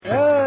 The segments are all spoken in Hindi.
Hare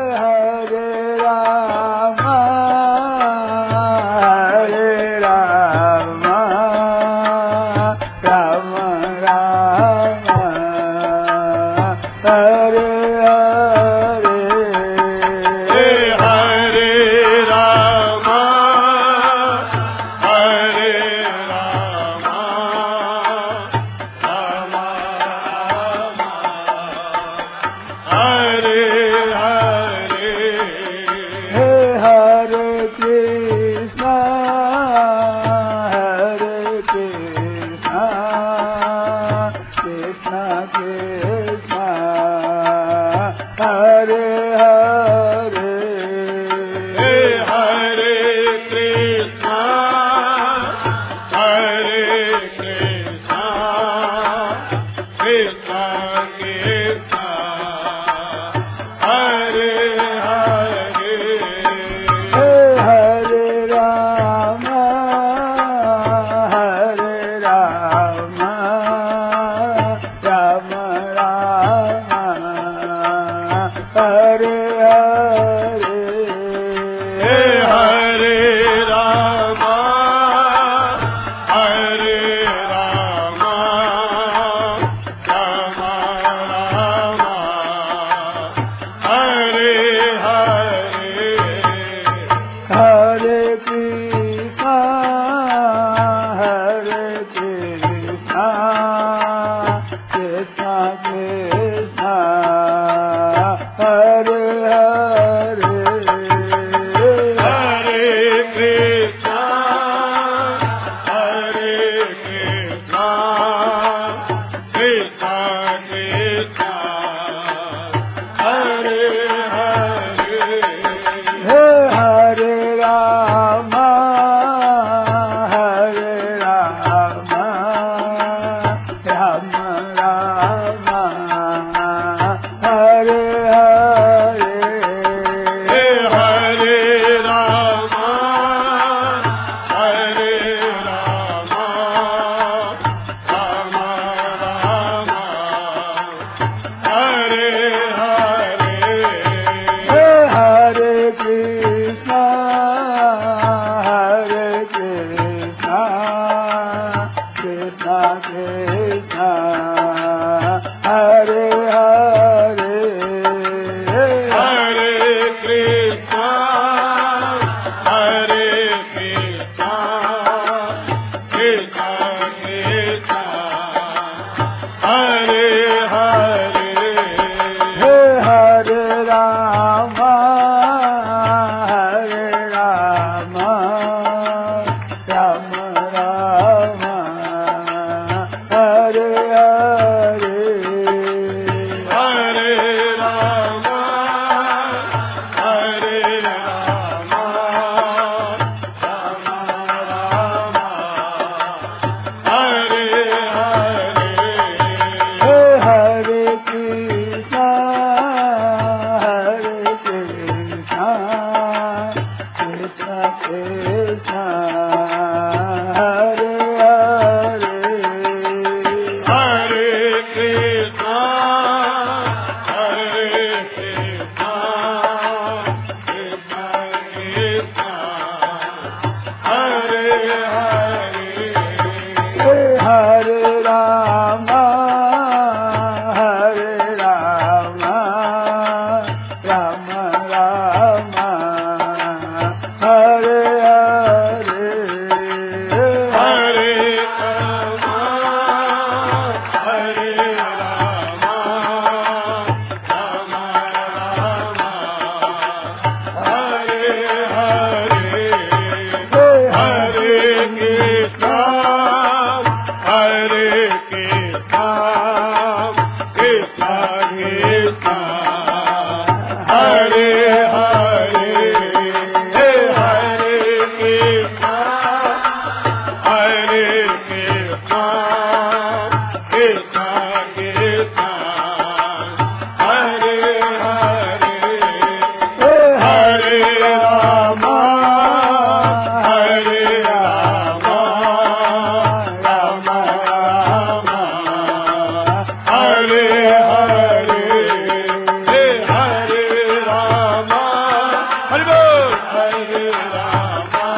हरि बोल। हरे रामा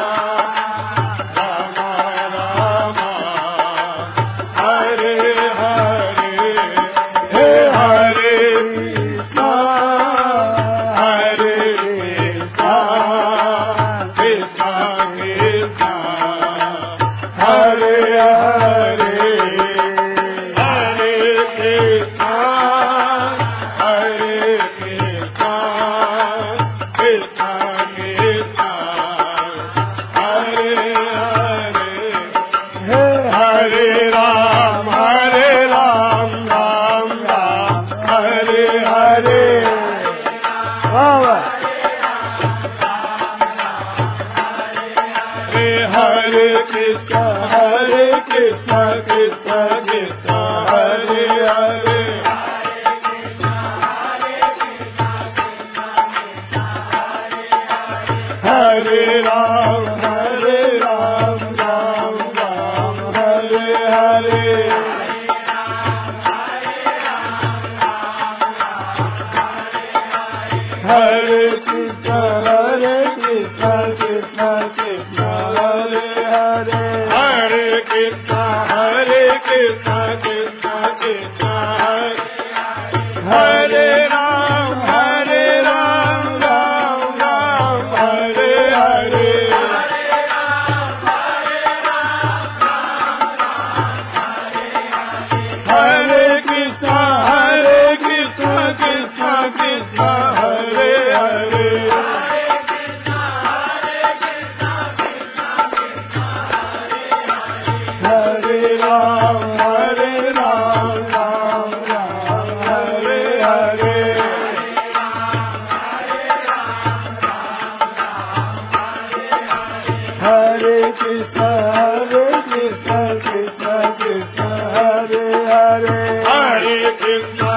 रामा रामा हरे हरे हे हरे कृष्णा हरे कृष्णा कृष्णा कृष्णा हरे हरे हरे कृष्णा हरे कृष्णा कृष्णा कृष्णा हरे हरे हे हरे राम राम राम हरे हरे हरे कृष्णा कृष्णा कृष्णा हरे हरे हरे राम राम राम हरे हरे हरे कृष्णा कृष्णा कृष्णा हरे हरे हरे कृष्णा कृष्णा कृष्णा हरे राम राम राम हरे हरे हरे कृष्णा कृष्णा कृष्णा हरे हरे हरे राम राम हरे हरे हरे कृष्णा कृष्णा कृष्णा हरे हरे हरे कृष्णा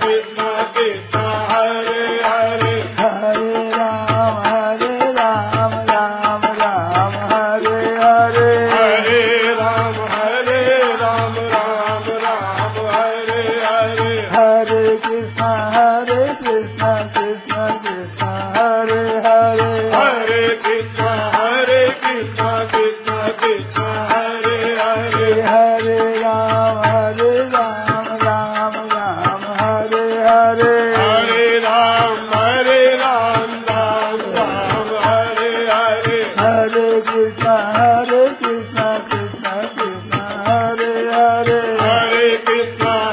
कृष्णा कृष्णा हरे हरे हरे राम राम हरे हरे हरे राम राम हरे हरे हरे कृष्णा कृष्णा कृष्णा हरे हरे हरे कृष्णा कृष्णा कृष्णा हरे हरे हरे राम राम हरे हरे हरे राम राम हरे हरे हरे कृष्णा कृष्णा कृष्णा हरे हरे हरे कृष्णा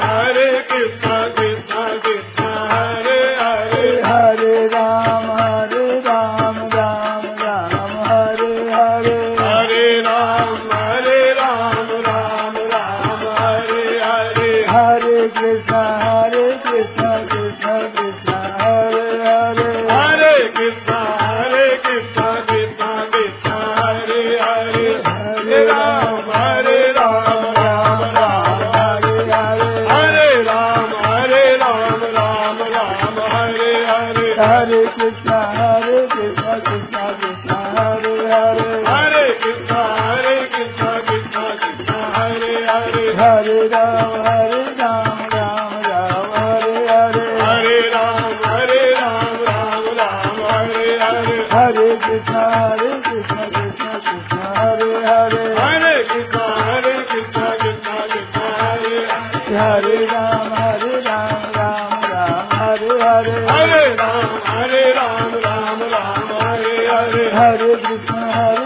कृष्णा कृष्णा हरे हरे हरे राम राम हरे हरे हरे राम राम हरे हरे हरे कृष्णा कृष्णा कृष्णा हरे हरे हरे कृष्णा कृष्णा कृष्णा हरे हरे हरे राम राम हरे हरे हरे राम राम हरे हरे हरे कृष्णा कृष्णा कृष्णा हरे हरे हरे कृष्णा कृष्णा हरे हरे हरे राम राम हरे हरे हरे राम राम हरे हरे हरे कृष्णा कृष्णा कृष्णा हरे हरे हरे कृष्णा कृष्णा कृष्णा हरे हरे राम राम हरे हरे हरे राम हरे हरे हरे कृष्णा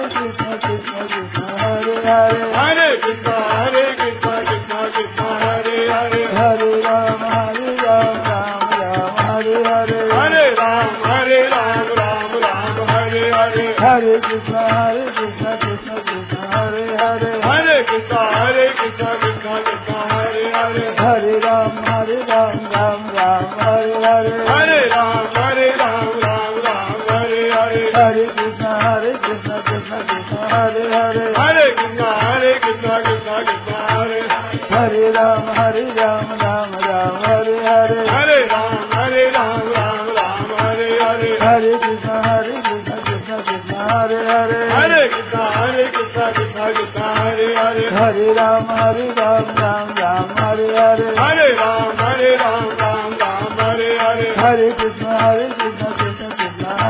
कृष्णा कृष्णा हरे हरे हरे कृष्णा कृष्णा हरे हरे हरे राम हरे हरे हरे राम हरे हरे हरे कृष्णा कृष्णा हरे हरे हरे कृष्णा कृष्णा हरे हरे हरे राम हरे हरे हरे राम हरे हरे कृष्णा कृष्णा हरे हरे हरे कृष्णा कृष्णा हरे हरे राम राम हरे हरे हरे राम हरे हरे हरे कृष्णा कृष्णा हरे हरे हरे कृष्णा कृष्णा हरे हरे हरे राम राम हरे हरे हरे राम हरे हरे हरे कृष्णा कृष्णा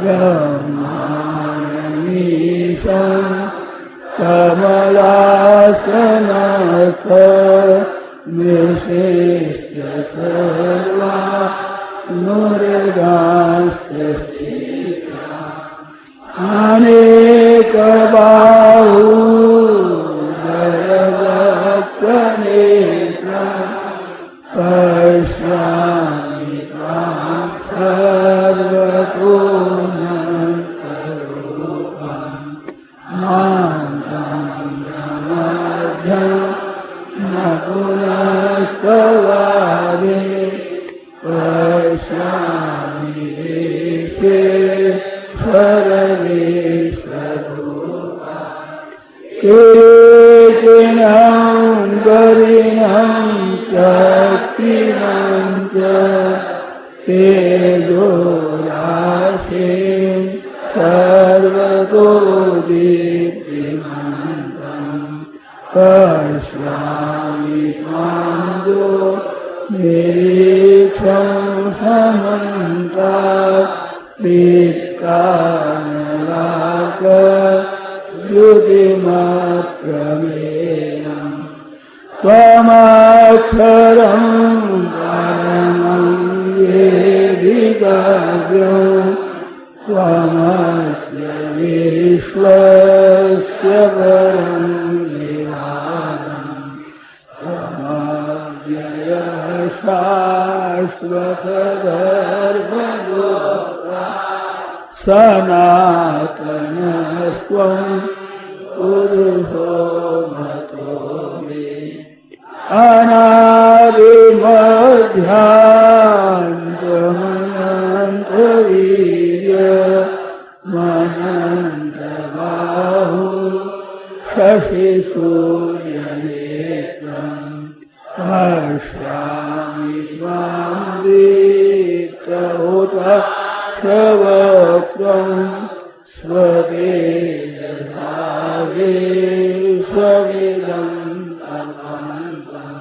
ब्रह्माणमीशं कमलासनस्थ विशिष्य सर्वा मुरगासृष्टिता अनेकबाहुधरवक्त्रनेत्रं पश्यामि त्वां सर्वतोऽनन्तरूपं नान्तं मध्यं न पुनस्तवादे पश्यामि विश्वेश्वरविश्वरूपा कीर्तिनं गरिणं चक्रिणं च तेजोराशिं सर्वतो दीप्तिमन्तं पश्यामि त्वां निरीक्षं समन्तात् दीप्तानलाकद्युतिमप्रमेयम् त्वमक्षरं परमं वेदितव्यं त्वमस्य विश्वस्य परं निधानम् शाश्वतधर्मगोप्ता सनातनस्त्वं पुरुषो मतो मे अनादिमध्यान्तमनन्तवीर्यमनन्तबाहु शशिसूर्यनेत्रम् पश्यामि त्वां दीप्तहुताक्षवक्त्रं स्वतेजसा विश्वमिदं तमन्तं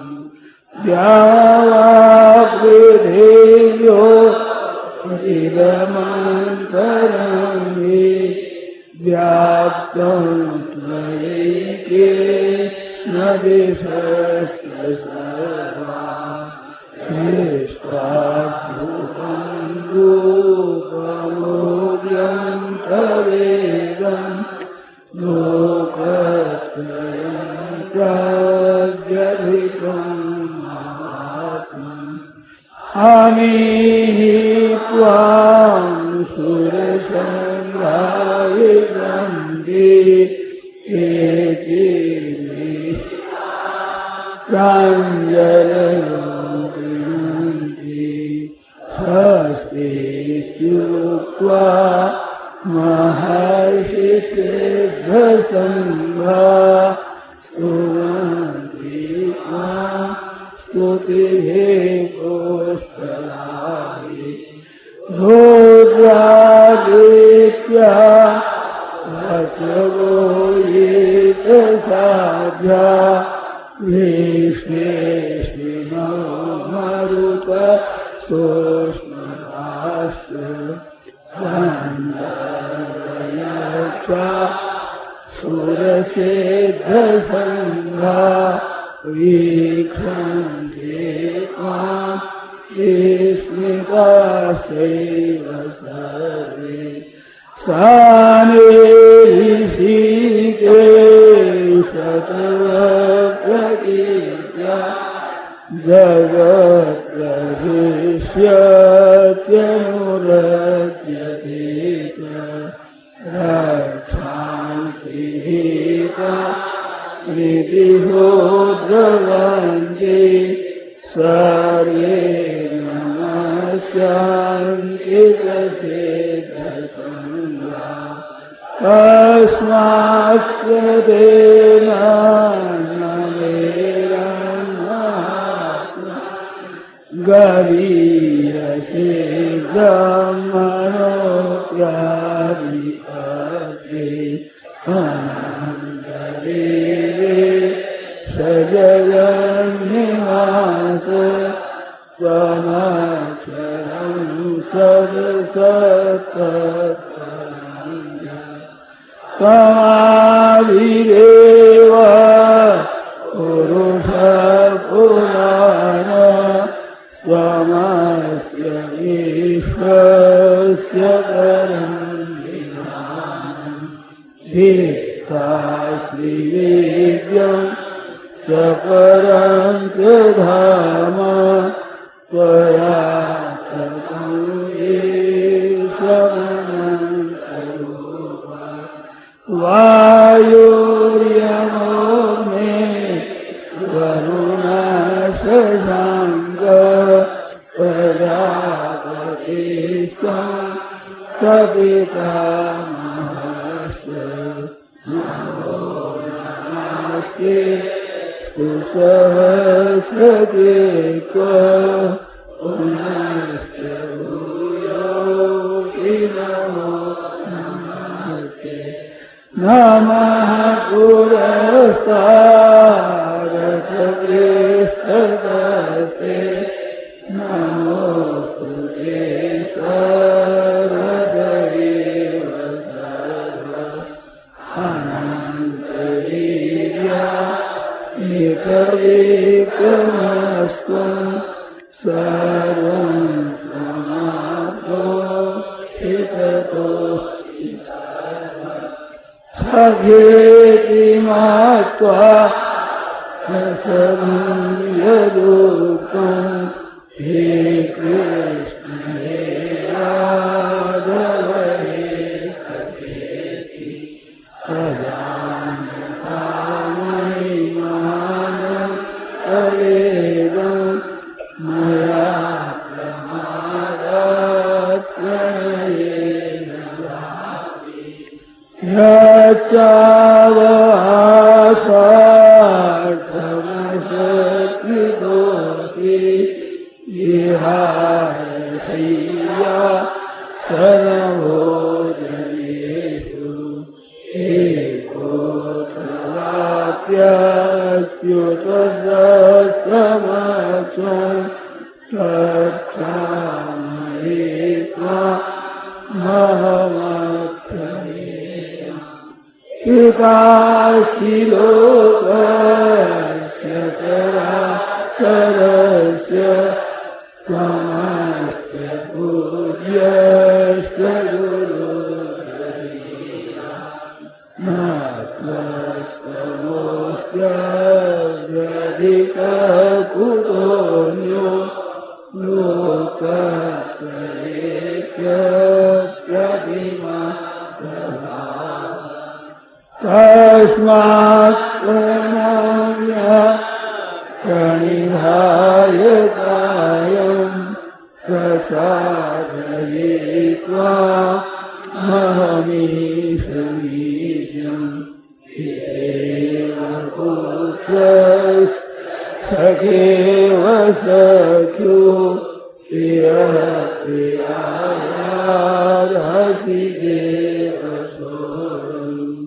द्यावापृथिव्यो चिदमन्तरं हि व्याप्तं त्वयैकेन दिशश्च सर्वा विश्वाद्भुतं रूपमोऽव्यन्तवेदं लोकत्रयं प्रव्यथितं महात्मम् अमीहि त्वां सुरसङ्घा विशन्ति केचिन्मे प्राञ्जलयो गृह्णन्ति स्वस्तीत्युक्त्वा महर्षिसिद्धसङ्घा स्तुवन्ति त्वां स्तुतिभिः पुष्कलाभिः रुद्रादित्या वसवो ये साध्या विश्वेश्विनो मरुत सोष्मराश्च गन्धर्वयक्षा सुरसिद्धसङ्घा वीक्षन्ते त्वां विस्मिताश्चैव सर्वे सानिऋषिकेशतवप्रकीर्त्या जगत्प्रशिष्यत्यनुरज्यते च रक्षांसि भीता प्रीतिशो द्रवन्ति सर्वे नमस्यान्ति च सिद्धसङ्घा तस्मात् स तेन गरीयसे ब्रह्मणोऽप्यादिपत्रे अनन्तदेवे सजगन्निवास त्वमक्षरं स त्वमादिदेव पुरुष पुराण त्वमस्य विश्वस्य परं वेत्तासि वेद्यं च परं च धाम त्वया ततं विश्वमनन्तरूपा वायुर्यमोऽग्ने वरुणशशाङ्क प्रजापतिस्त्वं प्रपितामहस्य नमो नमस्ते सहस्रकृत्व पुनश्च भूयोऽपि नमो नमस्ते नमः पुरस्तादथ पृष्ठतस्ते नमोऽस्तु ते सर्वदेव सर्व अनन्तवीर्या एकविक्रमस्त्वं सर्वं समाप्तोषिततोऽसि सखेति मत्वा रसनं यदुक्तं हे कृष्ण हे राघव हे सखेति अजानता महिमानं तवेदं मया प्रमादात् प्रणयेन यच्चावसार्थमशक्तिदोषि विहारशय्या सर्वभोजनेषु एकोऽथवाप्यस्युतसहस्रमक्षं तत्क्षामये त्वामहमप्रमेयम् पितासि लोकस्य चराचरस्य त्वमस्य पूज्यस्य गुरुर्गरीया न त्वस्तमोऽस्त्यधिककुतोऽन्यो लोकत्रयेऽप्यप्रतिमा तस्मात् प्रणम्य प्रणिधाय कायं प्रसादयित्वा महमीशमीड्यं हितेव पुत्रस्सखेव सख्यो प्रियः प्रियायार्हसि देव सोऽहम्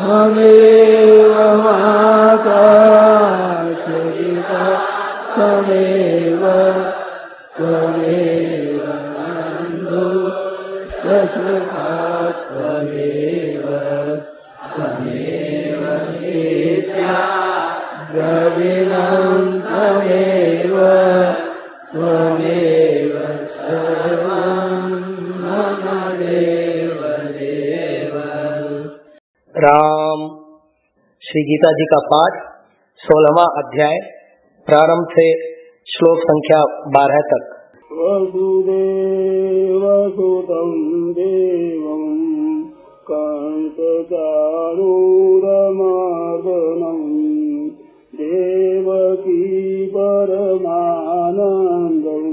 त्वमेव माता च पिता त्वमेव बन्धुश्च त्वमेव नित्या द्रविणं त्वमेव सर्वं मम देव देव। राम। श्री गीता जी का पाठ 16वां अध्याय प्रारंभ से श्लोक संख्या 12 तक। वसुदेवसुतं देवं कंसचारूरमर्दनं देवकी परमानन्दं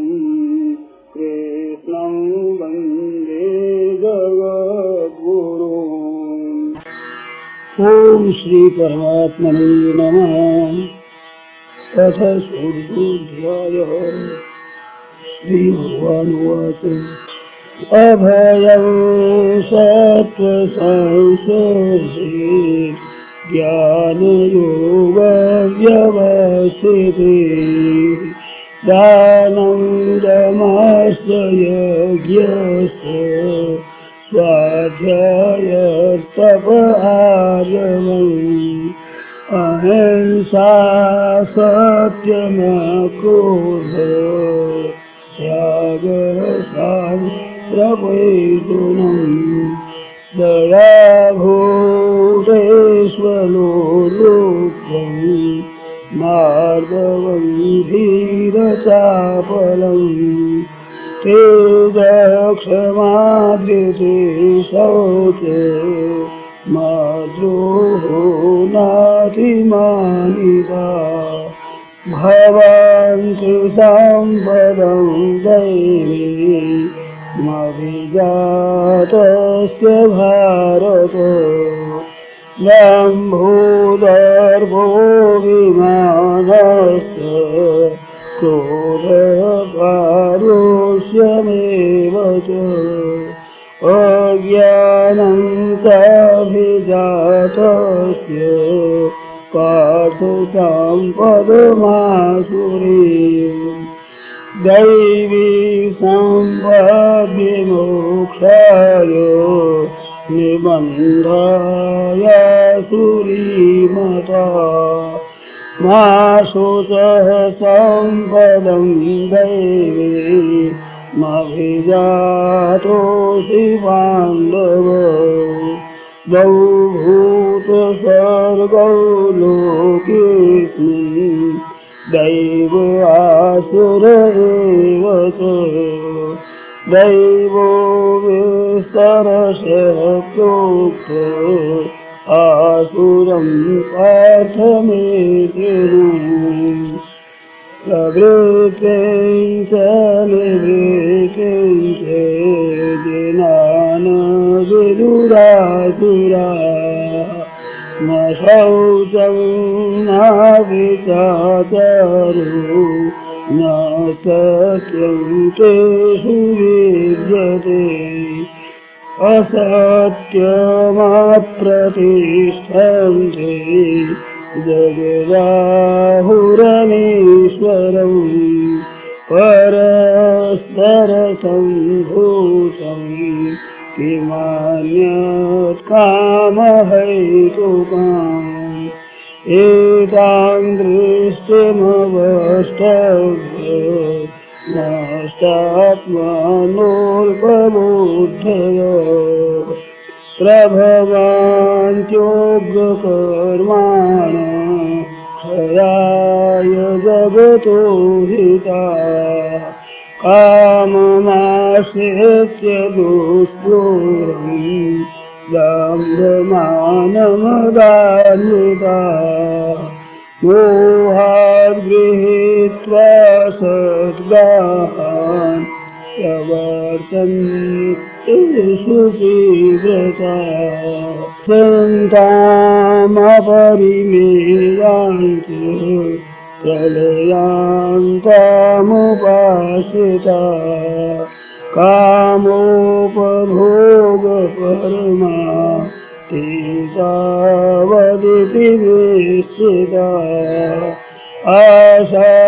कृष्णं वन्दे जगद्गुरुम्। ओम श्री परमात्मने नमः। अथ षोडशोऽध्यायः। श्री भगवानुवाच अभयं सत्त्वसंशोधे ज्ञानयोगव्यवस्थिते दानं दमश्च यज्ञश्च स्वाध्यायस्तप आर्जवम् अहिंसा सत्यमक्रोध त्यागः शान्तिर्वैगुणम् दया भूतेष्वलो लोकम् मार्दवम् धीरचापलम् तेजक्षमाधृते शौच माद्रोहो नातिमानिता भवन्तु सम्पदं दैवी मभिजातस्य भारत दम्भोदर्भोऽभिमानस्य क्रोधपारुष्यमेव च अज्ञानं चाभिजातस्य पार्थ सम्पदमासुरीम् दैवी सम्पद्विमोक्षाय निबन्धाय सुरीमता मा शुचः सम्पदं दैवी मभिजातोऽसि पाण्डव द्वौ भूतसर्गौ लोकेऽस्मिन् दैव आसुर एव च दैवो विस्तरशः प्रोक्त आसुरं पार्थ मे शृणु प्रवृत्तिं च निवृत्तिं च जनान् विदुरासुरा न शौचं न विचाचारो न सत्यं तेषु विद्यते असत्यमप्रतिष्ठन्ते जगदाहुरनीश्वरम् परस्परसम्भूतम् किमन्यत् कामहेतुकाम् एतां दृष्टिमवष्टभ्य नष्टात्मनोऽल्पबुद्धय प्रभवान्त्योग्रकर्माण क्षयाय जगतो हिता काममाश्रित्य दुष्पूरम् दम्भमानमदान्विता मोहाद्गृहीत्वा सद्गाहान् प्रवर्तन्तेषु तीव्रता सन्तामपरिमेयान्ति प्रलयान्तामुपाश्रिता कामोपभोगपरमा तेतावदिति निश्चिता आशापाशशतैर्बद्धा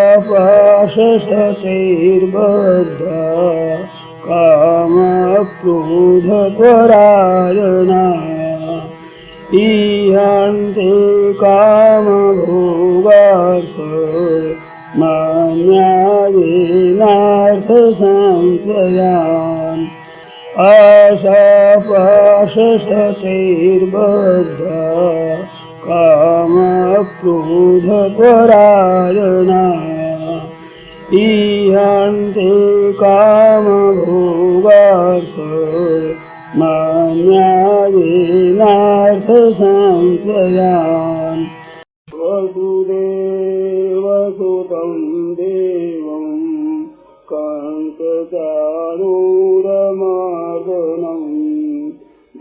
कामक्रोधपरायणा ईहन्ते कामभोगार्थ मान्यायेनार्थसंशयान् आशापाशशतैर्बद्धा कामक्रोधपरायणा ईहन्ते कामभोगार्थ मान्यायेनार्थसंशयान् वसुदेवसुतं देवं कंसचाणूरमर्दनम्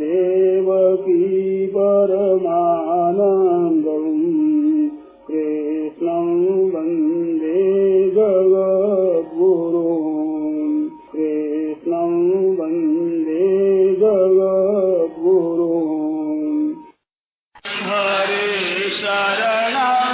देवकी परमानन्दम् कृष्णं वन्दे जगद्गुरुम् कृष्णं वन्दे जगद्गुरुम् हरे शरणं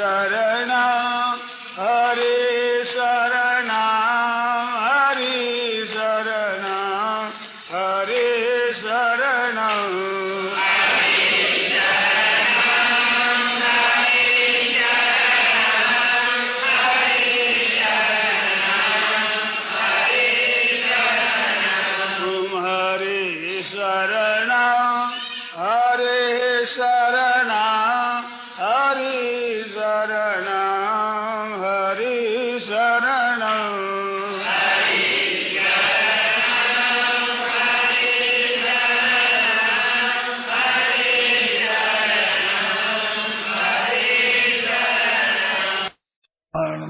शरणं हरि शरणं हरि शरणं हरि शरणं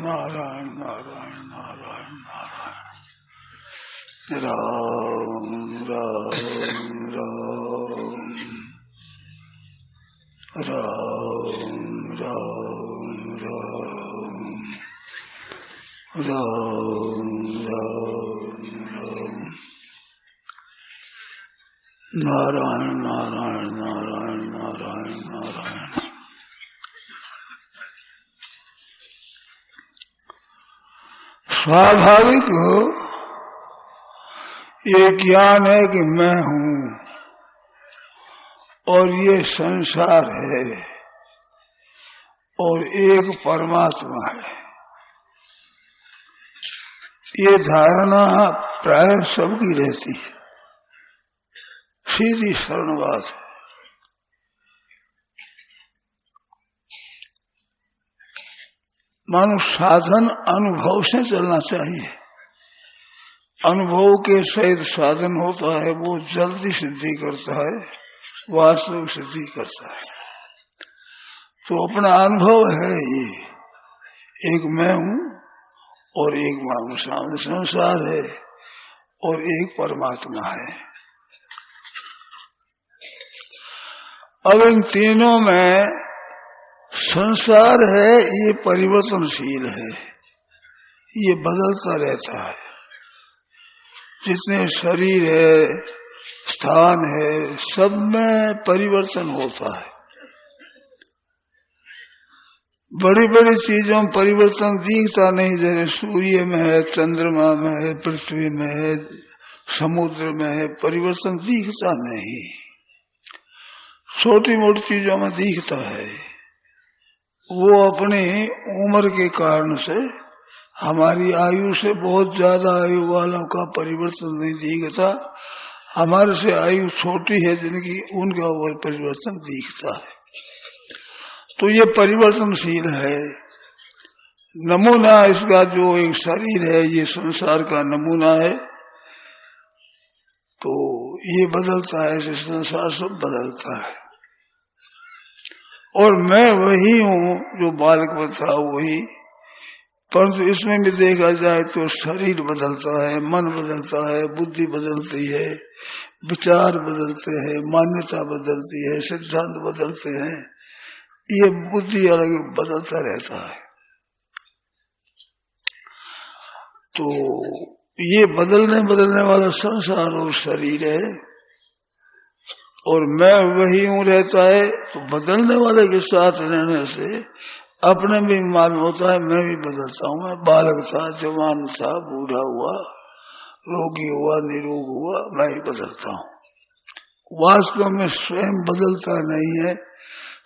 नारायण नारायण नारायण नारायण राम राम राम राम राम राम राम राम नारायण नारायण नारायण नारायण नारायण स्वाभाविक ये ज्ञान है कि मैं हूं और ये संसार है और एक परमात्मा है। ये धारणा प्राय सबकी रहती है, सीधी सरल बात है। मानो साधन अनुभव से चलना चाहिए। अनुभव के सहित साधन होता है, वो जल्दी सिद्धि करता है, वास्तविक सिद्धि करता है। तो अपना अनुभव है ये, एक मैं हूं और एक मानो सामने संसार है और एक परमात्मा है। अब इन तीनों में संसार है, ये परिवर्तनशील है, ये बदलता रहता है। जितने शरीर है, स्थान है, सब में परिवर्तन होता है। बड़ी बड़ी चीजों में परिवर्तन दिखता नहीं, जैसे सूर्य में है, चंद्रमा में है, पृथ्वी में है, समुद्र में है, परिवर्तन दिखता नहीं। छोटी मोटी चीजों में दिखता है। वो अपनी उम्र के कारण से, हमारी आयु से बहुत ज्यादा आयु वालों का परिवर्तन नहीं दिखता। हमारे से आयु छोटी है जिनकी, उनका ऊपर परिवर्तन दिखता है। तो ये परिवर्तनशील है। नमूना इसका जो एक शरीर है, ये संसार का नमूना है। तो ये बदलता है, ऐसे संसार सब बदलता है। और मैं वही हूं जो बालक में था, वही। परंतु इसमें भी देखा जाए तो शरीर बदलता है, मन बदलता है, बुद्धि बदलती है, विचार बदलते हैं, मान्यता बदलती है, सिद्धांत बदलते हैं। ये बुद्धि अलग बदलता रहता है। तो ये बदलने वाला संसार और शरीर है, और मैं वही हूं रहता है। तो बदलने वाले के साथ रहने से अपने भी मालूम होता है मैं भी बदलता हूं। मैं बालक था, जवान था, बूढ़ा हुआ, रोगी हुआ, निरोग हुआ, मैं भी बदलता हूं। वास्तव में स्वयं बदलता नहीं है,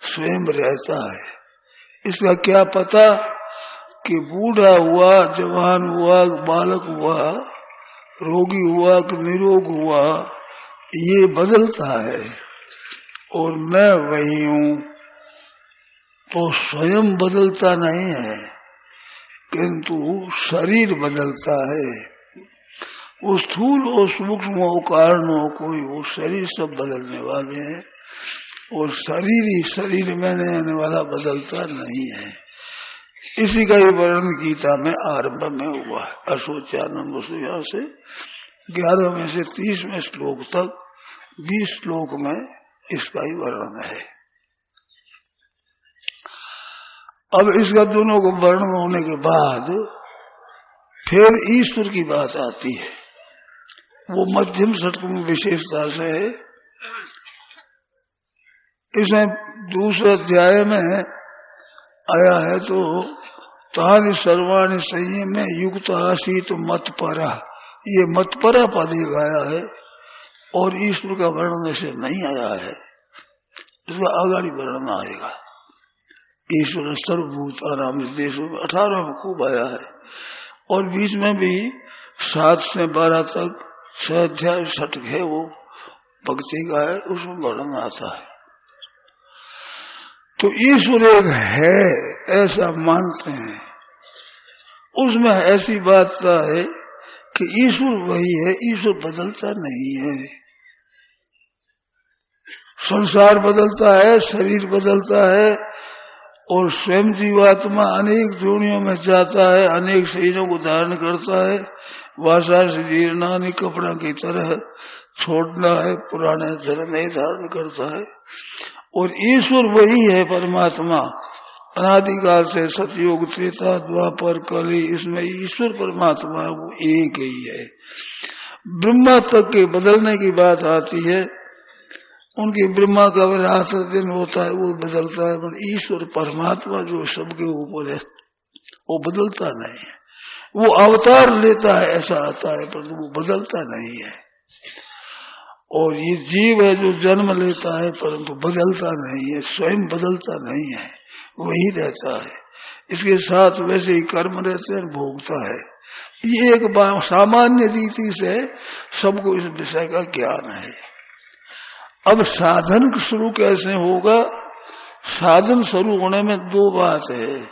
स्वयं रहता है। इसका क्या पता कि बूढ़ा हुआ, जवान हुआ, बालक हुआ, रोगी हुआ कि निरोग हुआ, ये बदलता है और मैं वही हूं। तो स्वयं बदलता नहीं है, किंतु शरीर बदलता है। वो स्थूल और सूक्ष्म कारणों कोई, वो शरीर सब बदलने वाले हैं, और शरीर ही शरीर में रहने वाला बदलता नहीं है। इसी का ही वर्णन गीता में आरंभ में हुआ है। अशोचानंद वसुया से 11 में से 30वें श्लोक तक 20 श्लोक में इसका ही वर्णन है। अब इसका दोनों को वर्णन होने के बाद फिर ईश्वर की बात आती है। वो मध्यम षटक में विशेषता से है। इसमें दूसरे अध्याय में आया है तो तानि सर्वाणि संयम में युक्त आसीत मत परा, ये मत परा पद गाया है और ईश्वर का वर्णन ऐसे नहीं आया है, इसका आगाड़ी वर्णन आएगा। ईश्वर सर्वभूतानां देश में 18 में खूब आया है और बीच में भी 7 से 12 तक 6 अध्याय षटक है, वो भक्ति का है, उसमें वर्णन आता है। तो ईश्वर एक है ऐसा मानते हैं, उसमें ऐसी बात है कि ईश्वर वही है, ईश्वर बदलता नहीं है। संसार बदलता है, शरीर बदलता है और स्वयं जीवात्मा अनेक जोनियों में जाता है, अनेक शरीरों को धारण करता है। वासा से जीर्णानि कपड़ा की तरह छोड़ना है, पुराने धर्म नहीं धारण करता है। और ईश्वर वही है परमात्मा, अनादिकाल से सतयुग त्रेता द्वापर कली, इसमें ईश्वर परमात्मा है, वो एक ही है। ब्रह्मा तक के बदलने की बात आती है, उनकी ब्रह्मा का रात दिन होता है, वो बदलता है, पर ईश्वर परमात्मा जो सबके ऊपर है वो बदलता नहीं है। वो अवतार लेता है ऐसा आता है, पर वो बदलता नहीं है। और ये जीव है जो जन्म लेता है परंतु बदलता नहीं है, स्वयं बदलता नहीं है, वही रहता है। इसके साथ वैसे ही कर्म रहते हैं, भोगता है। ये एक सामान्य रीति से सबको इस विषय का ज्ञान है। अब साधन शुरू कैसे होगा? साधन शुरू होने में 2 बात है,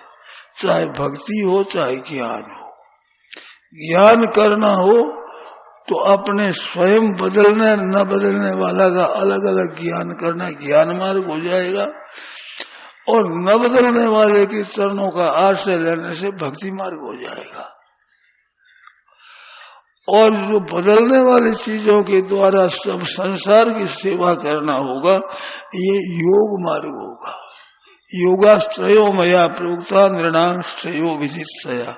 चाहे भक्ति हो चाहे ज्ञान हो। ज्ञान करना हो तो अपने स्वयं बदलने न बदलने वाला का अलग अलग ज्ञान करना, ज्ञान मार्ग हो जाएगा। और न बदलने वाले के चरणों का आश्रय लेने से भक्ति मार्ग हो जाएगा। और जो बदलने वाली चीजों के द्वारा सब संसार की सेवा करना होगा, ये योग मार्ग होगा। योगाश्रयो मया प्रोक्ता नृणां श्रेयो विदित्सया।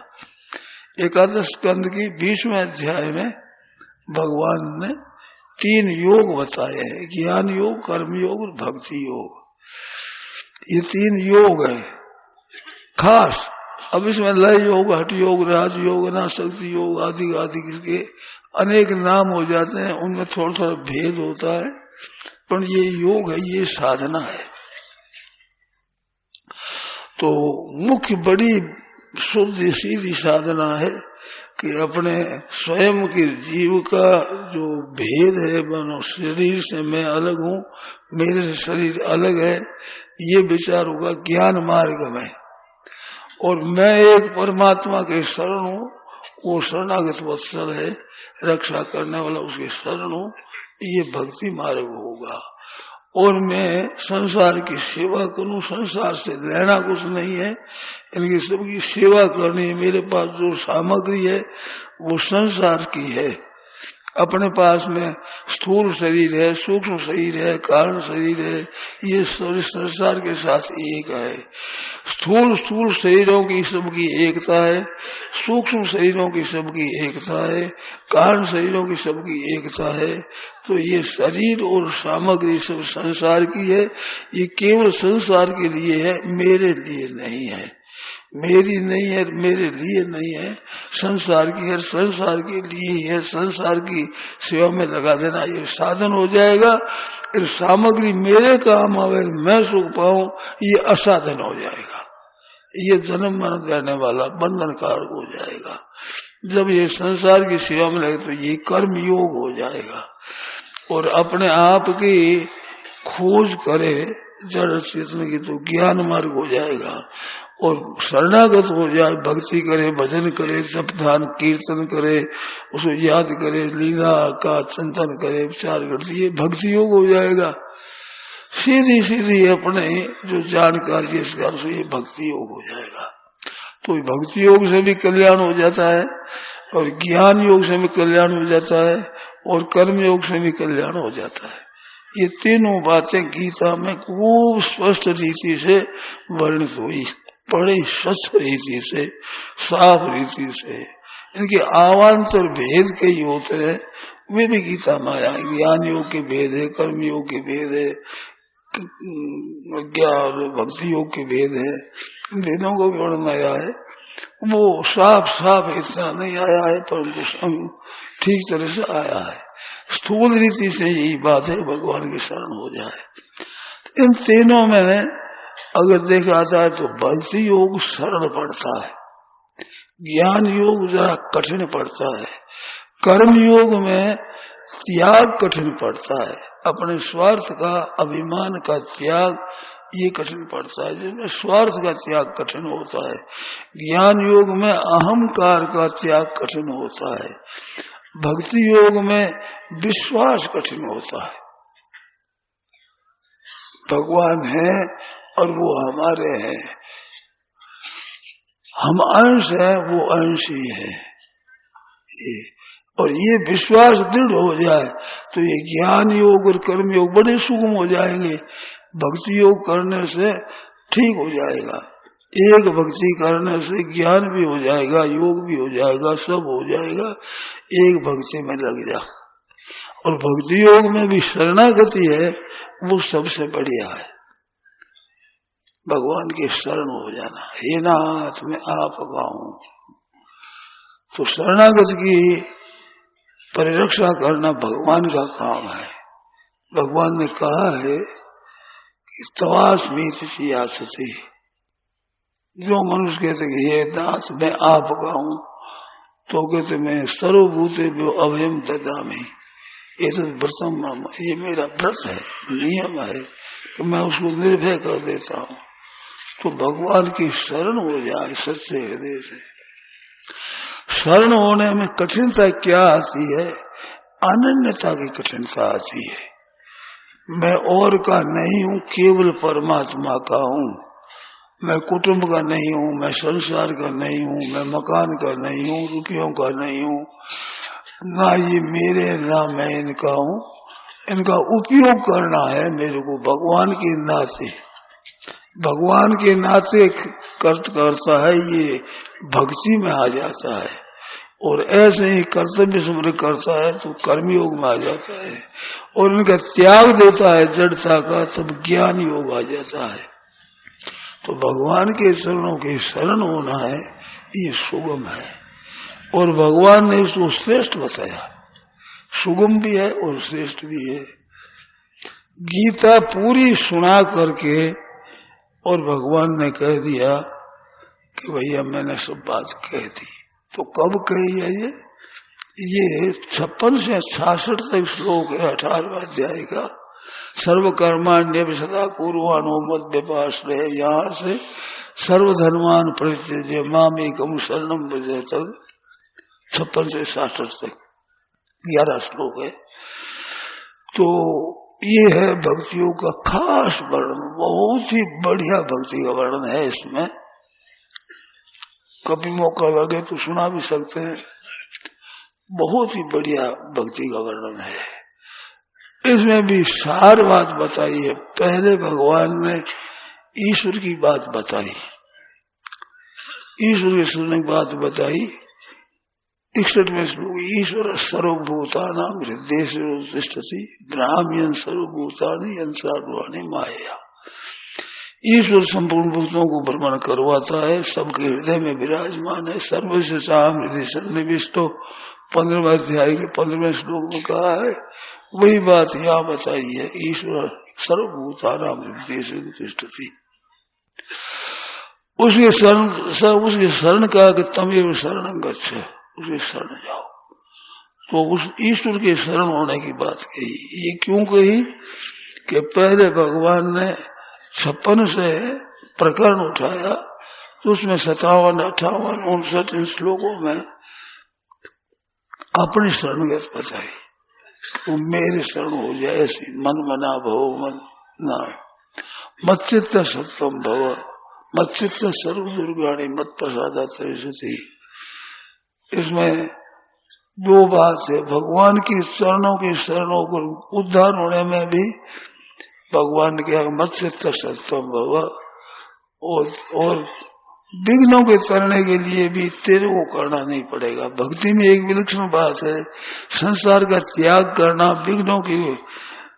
एकादश स्कंद की 20वें अध्याय में भगवान ने 3 योग बताए हैं, ज्ञान योग, कर्म योग और भक्ति योग। ये 3 योग है खास। अब इसमें लय योग, हठ योग, राज योग, अनासक्ति योग आदि आदि करके अनेक नाम हो जाते हैं, उनमें थोड़ा थोड़ा भेद होता है, पर ये योग है, ये साधना है। तो मुख्य बड़ी शुद्ध सीधी साधना है कि अपने स्वयं के जीव का जो भेद है, मानो शरीर से मैं अलग हूँ, मेरे से शरीर अलग है, ये विचार होगा ज्ञान मार्ग में। और मैं एक परमात्मा के शरण हूँ, वो शरणागत वत्सल है, रक्षा करने वाला उसके शरण हूँ, ये भक्ति मार्ग होगा। और मैं संसार की सेवा करूं, संसार से लेना कुछ नहीं है, इनकी सबकी सेवा करनी है। मेरे पास जो सामग्री है वो संसार की है। अपने पास में स्थूल शरीर है, सूक्ष्म शरीर है, कारण शरीर है, ये संसार के साथ एक है। स्थूल शरीरों की सबकी एकता है, सूक्ष्म शरीरों की सबकी एकता है, कारण शरीरों की सबकी एकता है। तो ये शरीर और सामग्री सब संसार की है, ये केवल संसार के लिए है, मेरे लिए नहीं है। मेरी नहीं है, मेरे लिए नहीं है, संसार की है, संसार के लिए ही है। संसार की सेवा में लगा देना ये साधन हो जाएगा। फिर सामग्री मेरे काम आवे, मैं सुख पाऊं, ये असाधन हो जाएगा। ये जन्म मरण देने वाला बंधन कारक हो जाएगा। जब ये संसार की सेवा में लगे तो ये कर्म योग हो जाएगा। और अपने आप की खोज करे जड़ चेतन की तो ज्ञान मार्ग हो जाएगा। और शरणागत हो जाए, भक्ति करे, भजन करे, जप ध्यान कीर्तन करे, उसको याद करे, लीला का चिंतन करे, विचार करती है, भक्ति योग हो जाएगा। सीधी सीधी अपने जो जानकारी इसका ये भक्ति योग हो जाएगा। तो भक्ति योग से भी कल्याण हो जाता है, और ज्ञान योग से भी कल्याण हो जाता है, और कर्म योग से भी कल्याण हो जाता है। ये तीनों बातें गीता में खूब स्पष्ट रीति से वर्णित हुई, बड़े स्वच्छ रीति से, साफ रीति से। इनके आवांतर भेद कई होते हैं, वे भी गीता में आया। ज्ञान योग के भेद है, कर्म योग के भेद है, ज्ञान भक्ति योग के भेद है, वेदों को भी वर्णन आया है, वो साफ साफ इतना नहीं आया है, परंतु ठीक तरह से आया है। स्थूल रीति से यही बात है, भगवान की शरण हो जाए। इन तीनों में अगर देखा जाता है तो भक्ति योग सरल पड़ता है, ज्ञान योग जरा कठिन पड़ता है, कर्म योग में त्याग कठिन पड़ता है, अपने स्वार्थ का अभिमान का त्याग ये कठिन पड़ता है, जिसमें स्वार्थ का त्याग कठिन होता है। ज्ञान योग में अहंकार का त्याग कठिन होता है, भक्ति योग में विश्वास कठिन होता है। भगवान है और वो हमारे हैं, हम अंश हैं, वो अंश ही है। और ये विश्वास दृढ़ हो जाए तो ये ज्ञान योग और कर्म योग बड़े सुगम हो जाएंगे। भक्ति योग करने से ठीक हो जाएगा, एक भक्ति करने से ज्ञान भी हो जाएगा, योग भी हो जाएगा, सब हो जाएगा, एक भक्ति में लग जा। और भक्ति योग में भी शरणागति है, वो सबसे बढ़िया है, भगवान की शरण हो जाना। हे नाथ मैं आप गाऊं, तो शरणागत की परिरक्षा करना भगवान का काम है। भगवान ने कहा है कि तवास्मीत याचते, जो मनुष्य कहते कि हे नाथ मैं आप गाऊं, तो कहते मैं सर्वभूते अभयम ददामि, ये तो व्रतम, ये मेरा व्रत है, नियम है कि मैं उसको निर्भय कर देता हूँ। तो भगवान की शरण हो जाए सच्चे हृदय से। शरण होने में कठिनता क्या आती है? अनन्यता की कठिनता आती है। मैं और का नहीं हूँ, केवल परमात्मा का हूँ। मैं कुटुंब का नहीं हूँ, मैं संसार का नहीं हूँ, मैं मकान का नहीं हूँ, रुपयों का नहीं हूँ, ना ये मेरे ना मैं इनका हूँ। इनका उपयोग करना है मेरे को भगवान के नाते, भगवान के नाते कर्त करता है, ये भक्ति में आ जाता है। और ऐसे ही कर्तव्य स्मरण करता है तो कर्मयोग में आ जाता है, और इनका त्याग देता है जड़ता का, तब ज्ञान योग आ जाता है। तो भगवान के चरणों की शरण होना है, ये सुगम है। और भगवान ने इसको श्रेष्ठ बताया, सुगम भी है और श्रेष्ठ भी है। गीता पूरी सुना करके और भगवान ने कह दिया कि भैया मैंने सब बात कह दी। तो कब कही है ये 56 से 66 तक श्लोक है 18वां अध्याय का। सर्वकर्माण्य सदा कुर्वाणो मद व्यपाश्रय, यहाँ से सर्वधर्मान परित्यज्य माम एकम शरणम व्रज तक 56 से 66 तक 11 श्लोक है। तो ये है भक्तियों का खास वर्णन, बहुत ही बढ़िया भक्ति का वर्णन है। इसमें कभी मौका लगे तो सुना भी सकते हैं, बहुत ही बढ़िया भक्ति का वर्णन है। इसमें भी सार बात बताई है। पहले भगवान ने ईश्वर की बात बताई, ईश्वर के सुनने की बात बताई। 61वें श्लोक, ईश्वर सर्वभूतानां हृदयेषु तिष्ठति ब्राह्मण सर्वभूतानि यंत्राणि माया। ईश्वर संपूर्ण भूतों को भ्रमण करवाता है, सबके हृदय में विराजमान है। सर्वस्य साम हृदय सन्निविष्टो 15वें अध्याय के 15वें श्लोक में कहा है, वही बात यहाँ बताई है। ईश्वर सर्वभूतानां हृदयेषु तिष्ठति। उसके शरण का कि तमेव शरणं गच्छ, उसके शरण जाओ। तो उस ईश्वर के शरण होने की बात कही। ये क्यों कही कि पहले भगवान ने 56 से प्रकरण उठाया, तो उसमें 57, 58, 59 इन श्लोकों में अपनी शरणगत बताई। वो मेरे शरण हो जाए ऐसी, मन मना भव मन ना, मच्चित्त सत्यम भव, मच्चित्त सर्व दुर्गाणी मत प्रसादा तरिष्यति। इसमें दो बात है, भगवान की शरणों को उद्धार होने में भी भगवान के मत्स्यत्व सत्यम भव, और विघ्नों के तरने के लिए भी तेरे को करना नहीं पड़ेगा। भक्ति में एक विलक्षण बात है, संसार का त्याग करना, विघ्नों की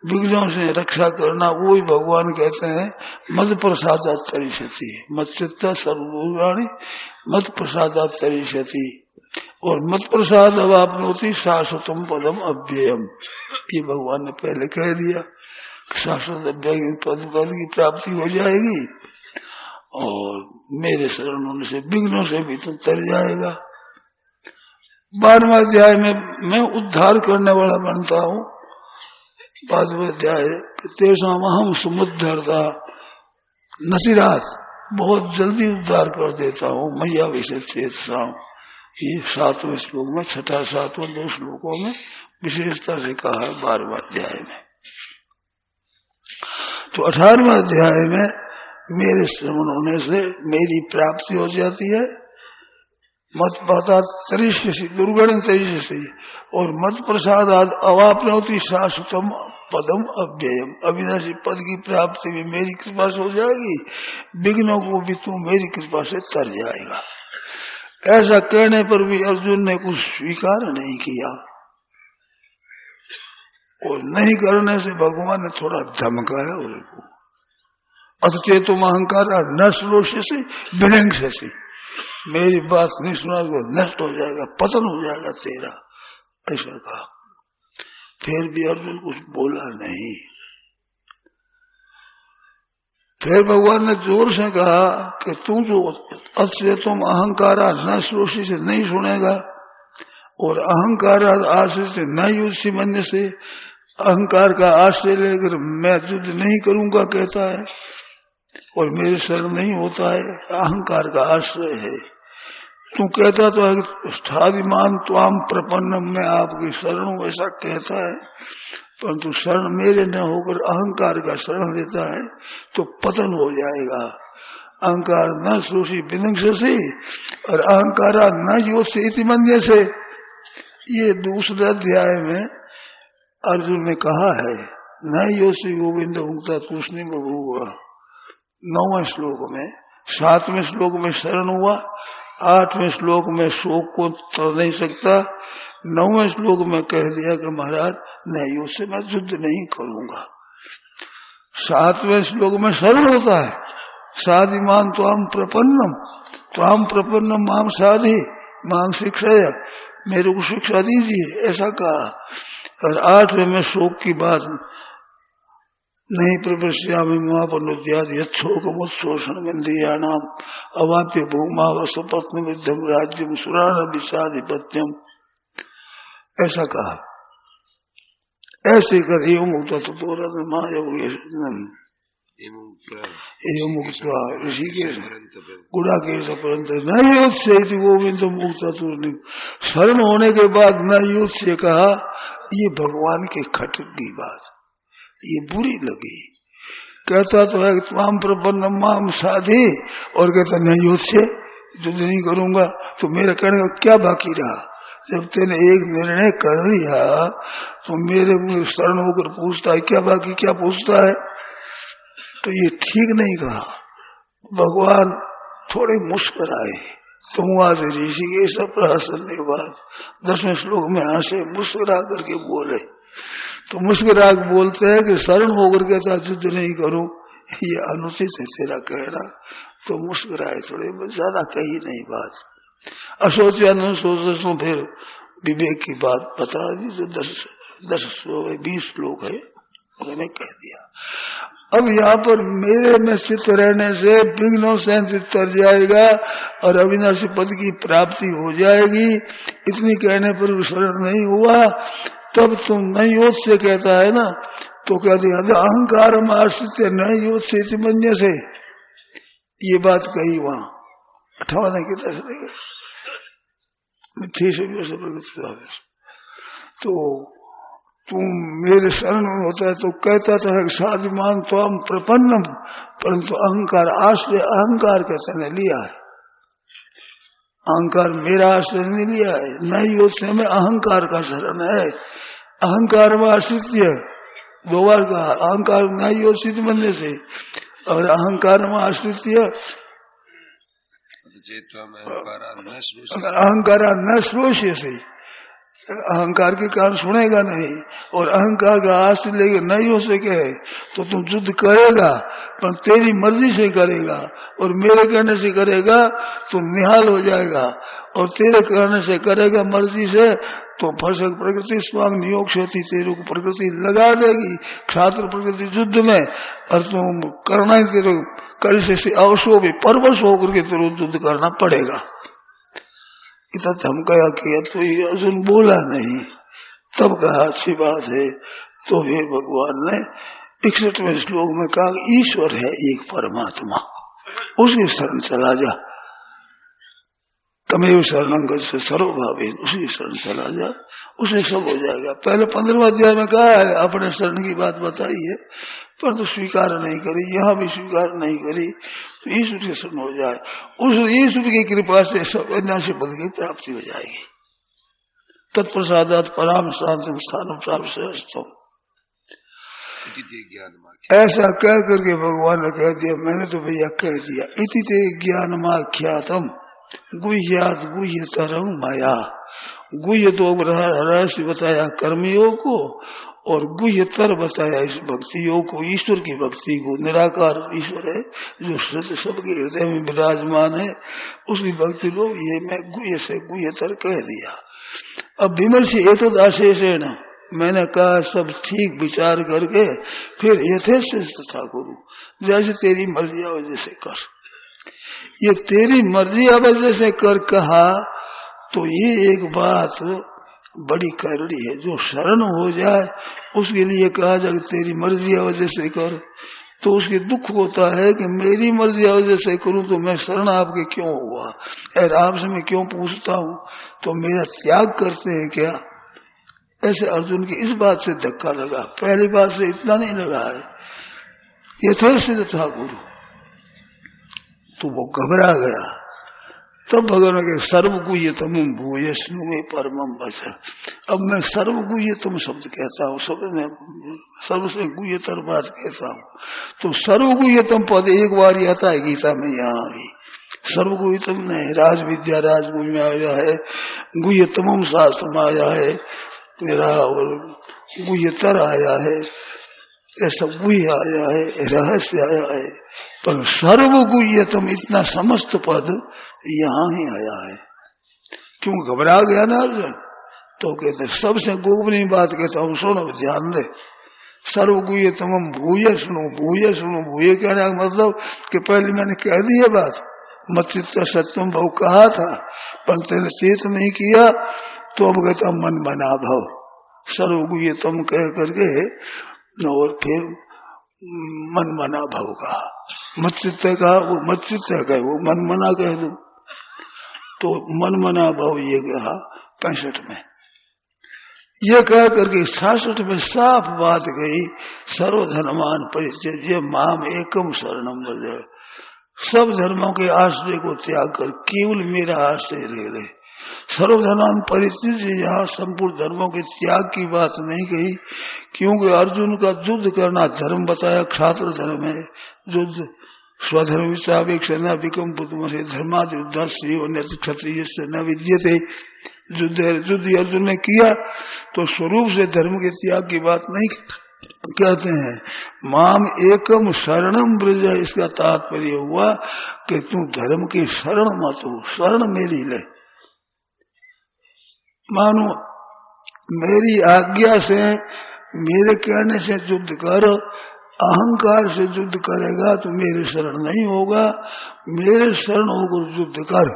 विघ्नों से रक्षा करना, वो ही भगवान कहते हैं मद प्रसादात तरिष्यति, मत चित्ता सर्वभूतानि मत प्रसादात तरिष्यति। और मत प्रसाद अवाप्नोति शाश्वतम पदम अव्ययम, ये भगवान ने पहले कह दिया, शाश्वत अव्यय पद की प्राप्ति हो जाएगी और मेरे शरण होने से विघ्नों से भी तो तर जाएगा। 12वें अध्याय में मैं उद्धार करने वाला बनता हूँ। 5वें अध्याय तेषाम अहम समुद्धरता नसीरात, बहुत जल्दी उद्धार कर देता हूँ। मैया विशेष चेतसा, ये 7वें श्लोक में, 6, 7 2 श्लोकों में विशेषता से कहा है 12वें अध्याय में। तो 18वें अध्याय में मेरे श्रवण होने से मेरी प्राप्ति हो जाती है। मत पता तरिष्य से दुर्गण तरिष्य से, और मत प्रसाद अवाप्नोति शाश्वतम पदम अव्ययम, अविनाशी पद की प्राप्ति भी मेरी कृपा से हो जाएगी, विघ्नों को भी तू मेरी कृपा से तर जाएगा। ऐसा कहने पर भी अर्जुन ने कुछ स्वीकार नहीं किया, और नहीं करने से भगवान ने थोड़ा धमकाया उनको। अतचे तुम अहंकार न श्लोष्य से विनंक्ष से, मेरी बात नहीं सुना तो नष्ट हो जाएगा, पतन हो जाएगा तेरा, ऐसा कहा। फिर भी अर्जुन कुछ बोला नहीं। फिर भगवान ने जोर से कहा कि तू जो अतसे तुम अहंकारा न श्रोषी से नहीं सुनेगा, और अहंकारा आश्रय से न युद्ध मन से, अहंकार का आश्रय लेकर मैं युद्ध नहीं करूंगा कहता है, और मेरे शरण नहीं होता है, अहंकार का आश्रय है। तू कहता तो है ठादिमान त्वाम प्रपन्नम, मैं आपकी शरण हूं ऐसा कहता है, परंतु शरण मेरे न होकर अहंकार का शरण देता है तो पतन हो जाएगा। अहंकार न श्रोषी विनंक्ष से, और अहंकारा न योत्स्य इति मन्य से, ये दूसरे अध्याय में अर्जुन ने कहा है, न योत्स्य गोविंद मुक्ता तूष्णी बभूव। 9वें श्लोक में, 7वें श्लोक में शरण हुआ, 8वें श्लोक में शोक को तर नहीं सकता, 9वें श्लोक में कह दिया कि महाराज नहीं, उससे मैं युद्ध नहीं करूंगा। 7वें श्लोक में शरण होता है, साधिमान त्वाम प्रपन्नम, त्वाम प्रपन्नम माम साधि माम शिक्षय, मेरे को शिक्षा दीजिए ऐसा कहा। और 8वें में शोक की बात नहीं, प्रपश्यामि महापनुद्याद यच्छोकमुच्छोषण इंद्रियाणाम अवाप्य भूमा वसपत्न विद्धम राज्यम सुराण विषाधिपत्यम, ऐसा कहा। ऐसे कर एवं मुक्त ऋषिकेश गुड़ाकेश परंत न युद्ध से गोविंद मुक्त, शरण होने के बाद न युद्ध से कहा, ये भगवान के खटक की बात, ये बुरी लगी। कहता तो है तमाम प्रपन्न माम साधे, और कहता नहीं युद्ध से युद्ध नहीं करूंगा, तो मेरा कहने का क्या बाकी रहा। जब तेने एक निर्णय कर लिया तो मेरे शरण होकर पूछता है क्या बाकी, क्या पूछता है, तो ये ठीक नहीं कहा। भगवान थोड़े मुस्कुराए, तुम आज ऋषिकेश प्रहसन के बाद 10वें श्लोक में हंसे, मुस्कुरा करके बोले। तो मुस्कुरा बोलते हैं कि शरण होकर के साथ युद्ध नहीं करूं, ये अनुचित है तेरा कहना। तो मुस्कुराए, थोड़े ज्यादा कही नहीं बात। असोचा न सोचो, फिर विवेक की बात बता दी। जो 10 श्लोक है, 20 श्लोक है, उन्होंने कह दिया। अब यहाँ पर मेरे में स्थित रहने से विघ्नों से तर जाएगा और अविनाशी पद की प्राप्ति हो जाएगी। इतनी कहने पर शरण नहीं हुआ, तब तुम नहीं योद्ध से कहता है ना, तो कहते हैं अहंकार में आश्रित नहीं योद्ध से मन्य से, ये बात कही वहां 58 की तरह तो तुम मेरे शरण में होता है तो कहता तो है साधिमान त्वाम प्रपन्नम, परंतु अहंकार आश्रय, अहंकार कैसे ने लिया है, अहंकार मेरा आश्रय नहीं लिया है। नहीं योद्ध में अहंकार का शरण है, अहंकार में आश्रित 2 बार कहा, अहंकार नहीं योद्ध बनने से, और अहंकार में आश्रित अहंकार न श्रोष्य से, अहंकार के कारण सुनेगा नहीं, और अहंकार का आज से लेकर नहीं हो सके तो तुम युद्ध करेगा, पर तेरी मर्जी से करेगा, और मेरे कहने से करेगा तो निहाल हो जाएगा, और तेरे कहने से करेगा मर्जी से तो फसक प्रकृति स्वांग नियोग क्षति, तेरे को प्रकृति लगा देगी क्षात्र प्रकृति युद्ध में, और तुम करना ही तेरे कर से अवसो भी परवश होकर के तेरे युद्ध करना पड़ेगा। इतना धमकाया किया तो ये अर्जुन बोला नहीं, तब कहा अच्छी बात है। तो फिर भगवान ने 61वें श्लोक में कहा ईश्वर है एक परमात्मा, उसकी शरण चला जा, तमेव शरणं गच्छ सर्वभावेन, उसी शरण चला जा, उसे सब हो जाएगा। पहले 15वें अध्याय में कहा है अपने शरण की बात बताई है, परंतु स्वीकार नहीं करी, यहाँ भी स्वीकार नहीं करी, तो ईश्वर की शरण हो जाए, उस ईश्वर की कृपा से सब अविनाशी पद की प्राप्ति हो जाएगी। तत्प्रसादात पराम शांतम स्थानम प्राप्त, ऐसा कह करके भगवान ने कह दिया, मैंने तो भैया कह दिया। इति ते ज्ञानमाख्यातम गुह्यात गुह्यतरं माया, गुह्य तो रहस्य बताया कर्मयोग को, और गुह्यतर बताया इस भक्ति योग को, ईश्वर की भक्ति को। निराकार ईश्वर है जो सबके हृदय में विराजमान है, उसकी भक्ति को ये मैं गुह्य से गुह्यतर कह दिया। अब विमर्श एतद अशेषेण, मैंने कहा सब ठीक विचार करके फिर यथेष्ट था गुरु, जैसे तेरी मर्जी वजह से कर, ये तेरी मर्जी वजह से कर कहा तो ये एक बात बड़ी करड़ी है। जो शरण हो जाए उसके लिए कहा जाए तेरी मर्जी वजह से कर, तो उसके दुख होता है कि मेरी मर्जी वजह से करूं तो मैं शरण आपके क्यों हुआ, और आपसे मैं क्यों पूछता हूं, तो मेरा त्याग करते हैं क्या। ऐसे अर्जुन की इस बात से धक्का लगा, पहली बात से इतना नहीं लगा है, यथेष्ट था गुरु, तो वो घबरा गया। तब भगवान के सर्वगुह्यतम भूयस्नु में परमम वचन, अब मैं सर्वगुह्यतम शब्द कहता हूँ, शब्द में सर्वसे गुह्यतर बात कहता हूँ, तो सर्वगुह्यतम पद एक बार आता है गीता में, यहाँ भी सर्वगुह्यतम नहीं, राज विद्या राजगुह में आया है, गुह्यतम शास्त्र में आया है, गुह्यतर आया है, ऐसा गुह्य आया है, रहस्य आया है, पर सर्वगुह्यतम इतना समस्त पद यहाँ ही आया है। क्यों घबरा गया ना अर्जुन, तो कहते सबसे गोपनीय बात कहता हूँ, सुनो ध्यान दे, सर्वगुह्यतम भूय सुनो, भूय सुनो, भूय कहने का मतलब कि पहले मैंने कह दी है बात, मच्चित्त सत्यम भाव कहा था, पर तेने चेत नहीं किया, तो अब कहता मन मना भाव, सर्वगुह्यतम कह करके और फिर मन मना भाव कहा, मच्चित्त कहा वो मच्चित्त कहे, वो मन मना कह दो, तो मन मना भाव ये कहा 65 में। ये कह करके 66 में साफ बात गई, सर्वधर्मान परित्यज्य माम एकम शरणम व्रज, सब धर्मों के आश्रय को त्याग कर केवल मेरा आश्रय ले ले। सर्वधर्मान परित्यज्य, यहाँ संपूर्ण धर्मों के त्याग की बात नहीं कही, क्योंकि अर्जुन का युद्ध करना धर्म बताया, क्षात्र धर्म है युद्ध, स्वधर्म सापेक्ष न विकम पुतमसे धर्माद युद्ध श्रेयो न क्षत्रिय से न विद्यते, युद्ध अर्जुन ने किया तो स्वरूप से धर्म के त्याग की बात नहीं कहते हैं। माम एकम शरणम ब्रज, इसका तात्पर्य हुआ कि तू धर्म की शरण मत हो, शरण मेरी ले, मानो मेरी आज्ञा से मेरे कहने से युद्ध कर, अहंकार से युद्ध करेगा तो मेरे शरण नहीं होगा, मेरे शरण होकर युद्ध कर।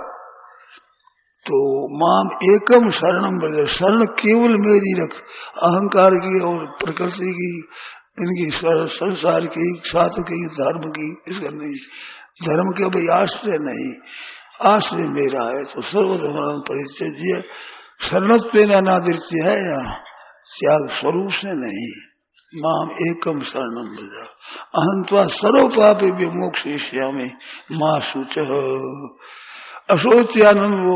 तो माम एकम शरणम ब्रज, शरण केवल मेरी रख, अहंकार की और प्रकृति की, इनकी संसार की, शास्त्र की, धर्म की, इसका नहीं, धर्म के भाई आश्रय नहीं, आश्रय मेरा है। तो सर्वधर्म परित्यज्य, शरणत्व अनादृत्य है यहाँ, त्याग स्वरूप से नहीं। माम एकम शरणम ब्रज अहंत्वा सर्व पापे विमोक्षयिष्यामि मां शुच। अशोच्यानंद, वो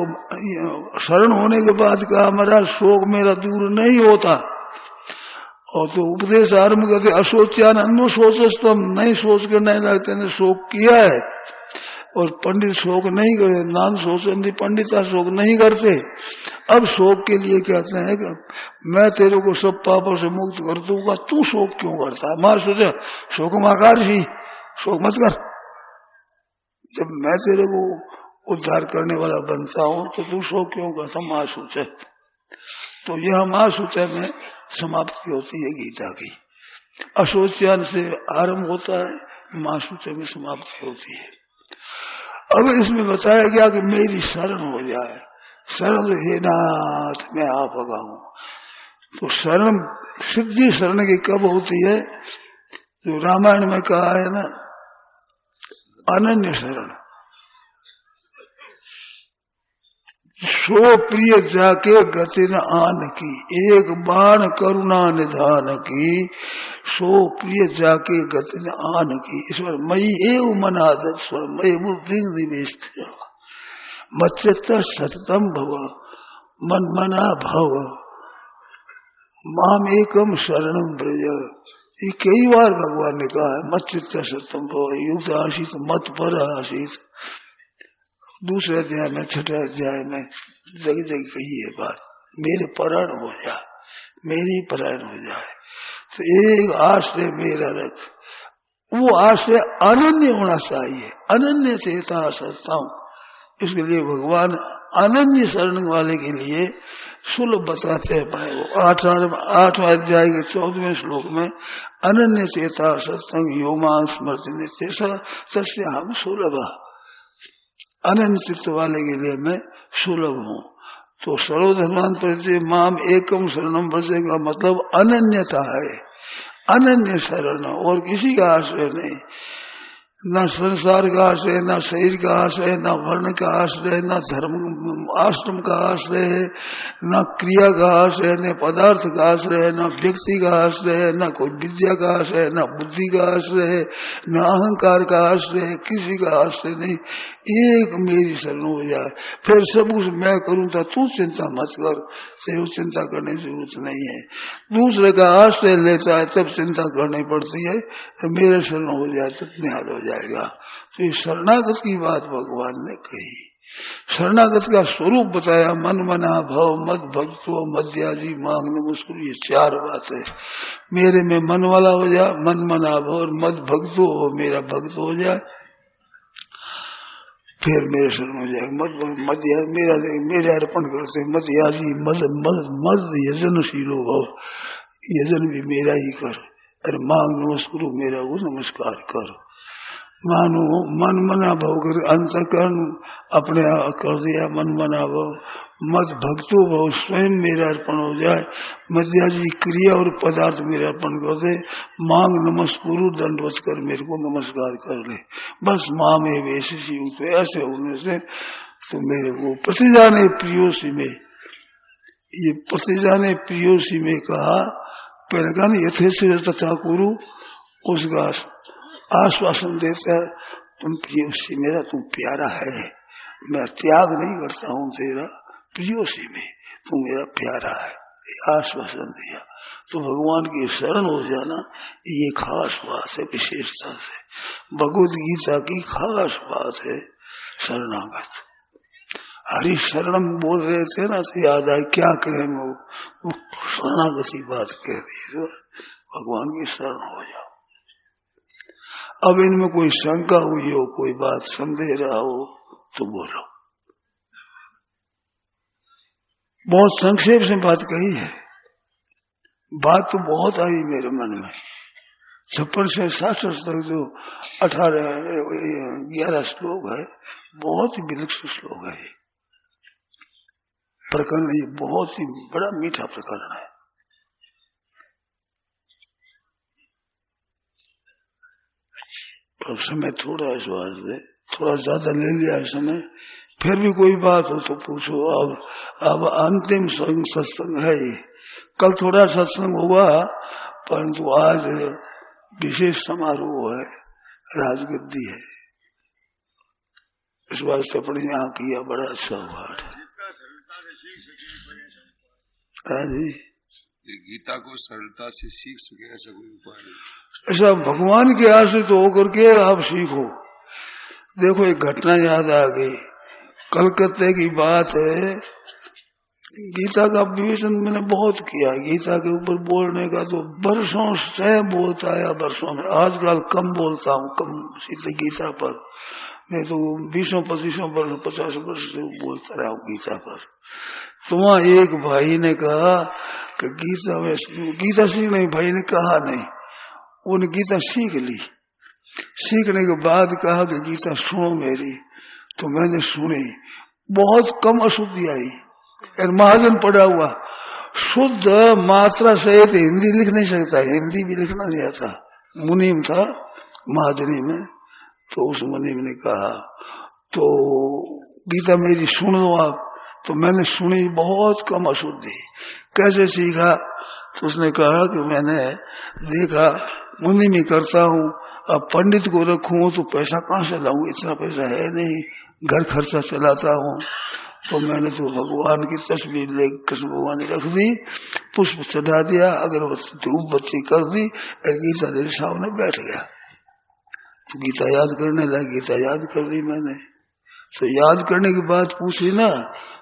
शरण होने के बाद कहा हमारा शोक मेरा दूर नहीं होता, और तो उपदेश आरंभ करते अशोच्यानंद सोचस, तो हम नहीं सोच कर नहीं लगते ने शोक किया है, और पंडित शोक नहीं करते, नान सोचंदी पंडिता शोक नहीं करते। अब शोक के लिए कहते हैं कि मैं तेरे को सब पापों से मुक्त कर दूंगा, तू शोक क्यों करता है। मां सोचा शोक माकार ही, शोक मत कर, जब मैं तेरे को उद्धार करने वाला बनता हूं तो तू शोक क्यों करता। मां सोचे तो यह मां सोचे में समाप्ति होती है गीता की। अशोच्यान से आरंभ होता है, मां सोचे में समाप्ति होती है। अब इसमें बताया गया कि मेरी शरण हो जाए, शरण हे नाथ मैं आप लगा हूं। तो शरण सिद्धि शरण की कब होती है, जो रामायण में कहा है ना, अनन्य शरण। सो प्रिय जाके गति न आन की, एक बाण करुणा निधान की, सो प्रिय जाके गति न आन की। ईश्वर मई एव मनादत स्व मई बुद्धि निवेश मच्चित्त सततम भव मन मना भव माम एकम शरणम ब्रज। ये कई बार भगवान ने कहा है, मच्चित्त सततम भव, युक्त आशित मत पर आशित। दूसरे अध्याय में, छठे अध्याय में जगह जगह कही है बात, मेरे परायण हो जाए, मेरी परायण हो जाए। तो एक आश्रय मेरा रख, वो आश्रय अनन्य होना चाहिए, अनन्य चेता सत्ता। इसके लिए भगवान अनन्य शरण वाले के लिए सुलभ बताते हैं। पाए वो 8वां अध्याय के 14वें श्लोक में, अनन्य चेता सत्संग योमा स्मृति नित्य सस्य हम सुलभ। अनन्य चित्त वाले के लिए मैं सुलभ हूँ। तो सर्वधर्मान परिचय माम एकम शरणम ब्रजे का मतलब अनन्यता है, अनन्य शरण, और किसी का आश्रय नहीं। न संसार का आश्रय, न शरीर का आश्रय, न वर्ण का आश्रय, न धर्म आश्रम का आश्रय, न क्रिया का आश्रय, न पदार्थ का आश्रय, न व्यक्ति का आश्रय, न कोई विद्या का आश्रय, न बुद्धि का आश्रय, न अहंकार का आश्रय, किसी का आश्रय नहीं। एक मेरी शरण हो जाए, फिर सब कुछ मैं करूं तो तू चिंता मत कर, तेरे को चिंता करने की जरूरत नहीं है। दूसरे का आश्रय लेता है तब चिंता करनी पड़ती है, तो मेरे शरण हो जाए तो निहाल हो जाएगा। तो ये शरणागत की बात भगवान ने कही। शरणागत का स्वरूप बताया, मन मना भव मद भक्तो मध्याजी मांग नमस्कुर, ये 4 बातें। मेरे में मन वाला हो जाए, मन मना भव, और मद भक्तो हो, मेरा भक्त हो जाए, फिर मेरे शरण हो जाएगा। मध्य मेरे अर्पण करते मध्याजी मद मद मद यजनशीलो भव, यजन भी मेरा ही कर, अरे मांग नमस्कुरु, मेरा वो नमस्कार कर। मानो मन मना भव कर, अंतकरण अपने कर दिया, मन मना भव, मद भक्तो भव, स्वयं मेरा अर्पण हो जाए, मध्याजी क्रिया और पदार्थ मेरा अर्पण कर दे, मांग नमस्कुरु, दंडवत कर, मेरे को नमस्कार कर ले, बस माँ में वैसे युक्त। ऐसे होने से तो मेरे को प्रतिजाने प्रियोसी में, ये प्रतिजाने प्रियोसी में कहा, पहले कहा ना यथेच तथा कुरु, उसका आश्वासन देता है, तुम प्रियोसी मेरा, तुम प्यारा है, मैं त्याग नहीं करता हूँ तेरा, प्रियोसी में तुम मेरा प्यारा है, ये आश्वासन दिया। तो भगवान की शरण हो जाना ये खास बात है, विशेषता से भगवद गीता की खास बात है शरणागत। हरि शरणम बोल रहे थे ना, तो याद आए क्या कहें, वो शरणागति बात कह रही है, भगवान की शरण हो जाओ। अब इनमें कोई शंका हुई हो, कोई बात संदेह रहा हो तो बोलो। बहुत संक्षेप से बात कही है, बात तो बहुत आई मेरे मन में। 56 से 67 तक जो 11 श्लोक है, बहुत ही विलक्षण श्लोक है। ये प्रकरण, ये बहुत ही बड़ा मीठा प्रकरण है। पर समय थोड़ा इस वास्ते थोड़ा ज्यादा ले लिया समय, फिर भी कोई बात हो तो पूछो। अब अंतिम सत्संग है ये, कल थोड़ा सत्संग हुआ, परंतु आज विशेष समारोह है, राजगद्दी है, इस वास्ते अपने यहाँ किया, बड़ा अच्छा हुआ जी। गीता को सरलता से सीख सके ऐसा कोई उपाय नहीं। ऐसा भगवान के आश्रित होकर के आप सीखो। देखो एक घटना याद आ गई, कलकत्ते की बात है। गीता का विवेचन मैंने बहुत किया, गीता के ऊपर बोलने का तो वर्षों से बोलता आया, वर्षों में। आजकल कम बोलता हूँ, कम सीधे गीता पर। मैं तो 20-25 वर्ष 50 वर्ष से बोलता रहा हूँ गीता पर। तो वहाँ एक भाई ने कहा कि गीता सीखने, भाई ने कहा नहीं, उन्हें गीता सीख ली। सीखने के बाद कहा कि गीता सुनो मेरी। तो मैंने सुनी, बहुत कम अशुद्धि आई। और महाजन पड़ा हुआ, शुद्ध मात्रा सहित हिंदी लिख नहीं सकता, हिंदी भी लिखना नहीं आता। मुनीम था महाजनी में, तो उस मुनीम ने कहा तो गीता मेरी सुन लो आप। तो मैंने सुनी, बहुत कम अशुद्धि। कैसे सीखा? तो उसने कहा कि मैंने देखा मुनि में करता हूँ, अब पंडित को रखूं तो पैसा कहाँ से लाऊं, इतना पैसा है नहीं, घर खर्चा चलाता हूँ। तो मैंने तो भगवान की तस्वीर ले कृष्ण भगवान ने रख दी, पुष्प चढ़ा दिया, अगरबत्ती धूप बत्ती कर दी, और गीता मेरे सामने बैठ गया। तो गीता याद करने लगा, गीता याद कर दी मैंने। तो याद करने की बात पूछी ना,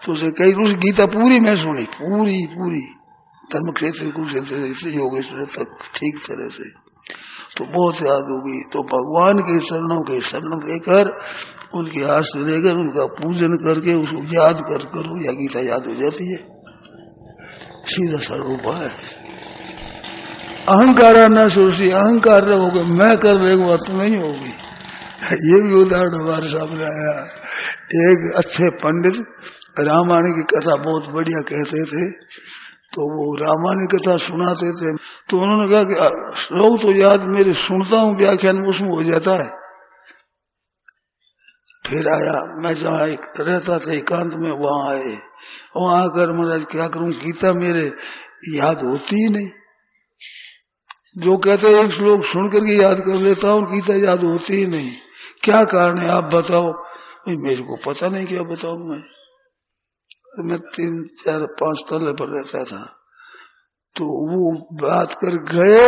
तो उसे कई रोज गीता पूरी मैं सुनी, पूरी धर्म क्षेत्र कुरुक्षेत्र से योगेश्वर तक ठीक तरह से, तो बहुत याद होगी। तो भगवान के शरणों के शरण लेकर, उनके हाथ से लेकर, उनका पूजन करके उसको याद कर करो, या गीता याद हो जाती है। सीधा स्वरूप है। अहंकार न सोची, अहंकार रहोगे मैं कर रहे बात तो नहीं होगी। ये भी उदाहरण हमारे सामने आया। एक अच्छे पंडित रामायण की कथा बहुत बढ़िया कहते थे, तो वो रामायण की कथा सुनाते थे। तो उन्होंने कहा कि लोग तो याद मेरे सुनता हूँ, व्याख्यान में उसमें हो जाता है। फिर आया, मैं जहाँ रहता था एकांत में, वहां आए, वहां आकर महाराज क्या करूं, गीता मेरे याद होती ही नहीं। जो कहते हैं एक श्लोक सुन करके याद कर लेता हूँ, गीता याद होती ही नहीं। क्या कारण है आप बताओ? मेरे को पता नहीं, क्या बताऊं मैं 3, 4, 5 तले पर रहता था। तो वो बात कर गए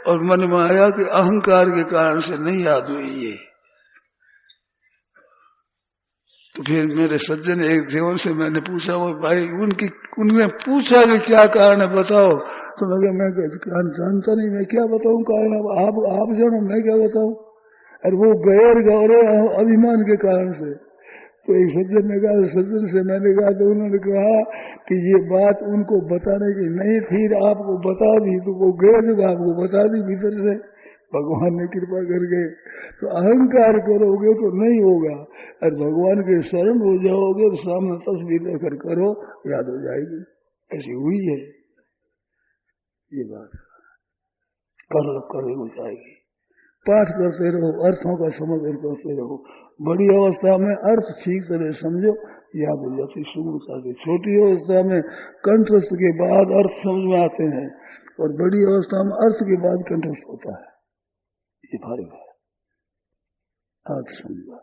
और मन में आया कि अहंकार के कारण से नहीं याद हुई ये। तो फिर मेरे सज्जन एक थे, उनसे मैंने पूछा, वो भाई उनने पूछा कि क्या कारण है बताओ। तो मैं जानता नहीं, मैं क्या बताऊं कारण, आप जानो, मैं क्या बताऊं। और वो गौरे अभिमान के कारण से। तो एक सज्जन ने कहा, सज्जन से मैंने कहा, तो उन्होंने कहा कि ये बात उनको बताने की नहीं, फिर आपको बता दी। तो वो गए जब आपको बता दी भीतर से, भगवान ने कृपा करके। तो अहंकार करोगे तो नहीं होगा, और भगवान के शरण हो जाओगे तो सामने तस्वीर लेकर करो, याद हो जाएगी। ऐसी हुई है ये बात, कर हो जाएगी। पाठ करते रहो, अर्थों का समझ करते रहो। बड़ी अवस्था में अर्थ ठीक तरह समझो, याद हो जाती सुगमता से। छोटी अवस्था में कंठस्थ के बाद अर्थ समझ में आते हैं, और बड़ी अवस्था में अर्थ के बाद कंठस्थ होता है। ये फर्क है। अर्थ समझो।